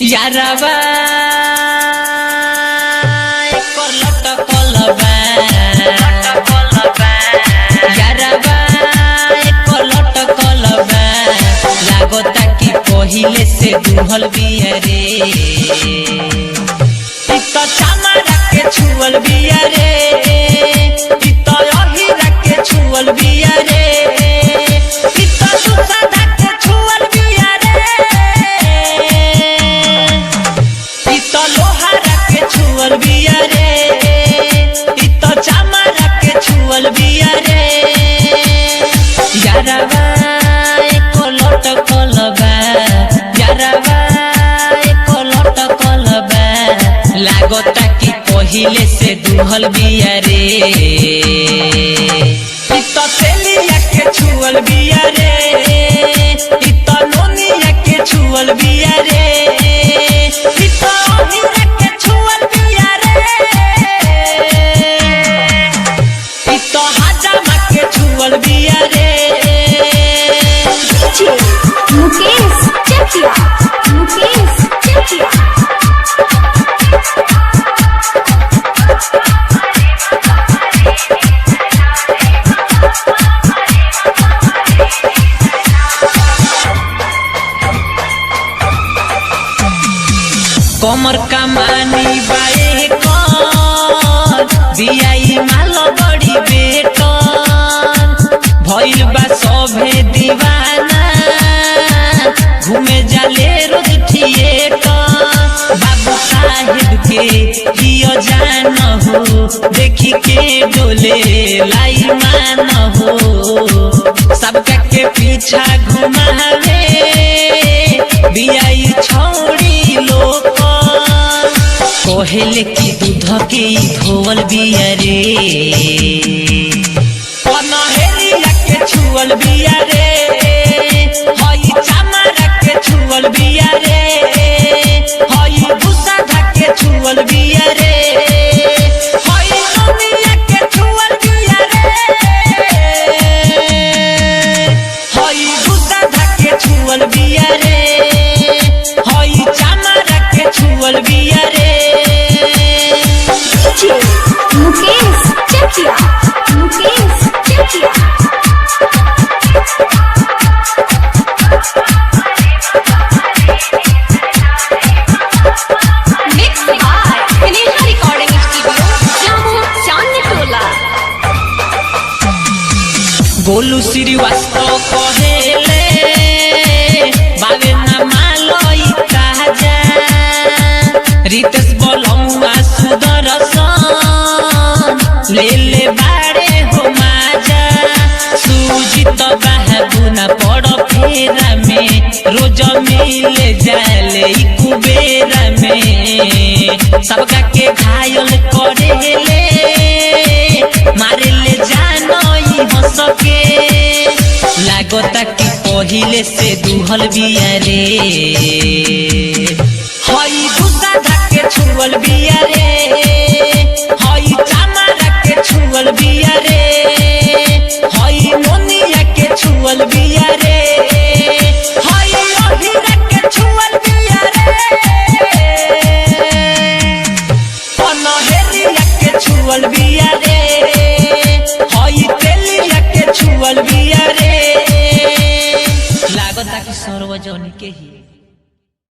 यारबा एकर लटकल बा यारबा एकर लटकल बा लागता कि पहिले से दुहल बिया रे इ त चमड़ा के छुअल बिया रे इ त अहिरा के छुअल बिया रे इ त सुसदा के छुअल बिया रे इ त लोहारा के छुअल बिया रे इ त चमड़ा के छुअल बिया रे यारबा एको लटकल बा यारबा एको लटकल बा लागता कि पहिले से दुहल बिया रे इ त तेलिया के छुअल बिया रे इ त नोनिया के छुअल बिया रे इ त अहिरा के छुअल बिया रे इ त हजामा के छुअल बिया रे मुकेश चकिया कमर कमानी बाए कौन बियाई माल बड़ी बेटन भइल बा सभे दीवाना घूमे जाले रोज थिएटर बाबू साहिब के कियो जान हो देखी के डोले लाई मान हो सबका के पीछा घुमावे बियाई छौड़ी लोग कोहेले की दूध के धोवल बिया रे पनहेलिया के छुअल बिया रे हई चमड़ा के छुअल बिया रे हई भूसाधा के छुअल बिया रे हई नोनिया के छुअल बिया रे हई भूसाधा के छुअल बिया रे हई चमड़ा के छुअल बिया रे मुकेश चकिया मिक्स बाय कनेहा रिकॉर्डिंग स्टूडियो जामो चांदनी टोला गोलू श्रीवास्तव कहेले बाबे ना मालई ताजा रितेश बलमुआ सुदर्शन ले ले बाड़े हो माजा सुजित बाबू ना पड़ फेरा में रोज मिले जाले कुबेरा में सबका के घायल करेले मारे ले जानो हंस के लागता कि पहिले से दुहल बिया रे हई भूसाधा के छुअल बिया रे हई चमड़ा के छुअल बिया रे हई नोनिया के छुअल बिया रे हई अहिरा के छुअल बिया रे पनहेलिया के छुअल बिया रे हई तेलिया के छुअल बिया रे लागता कि सर्वजन के ही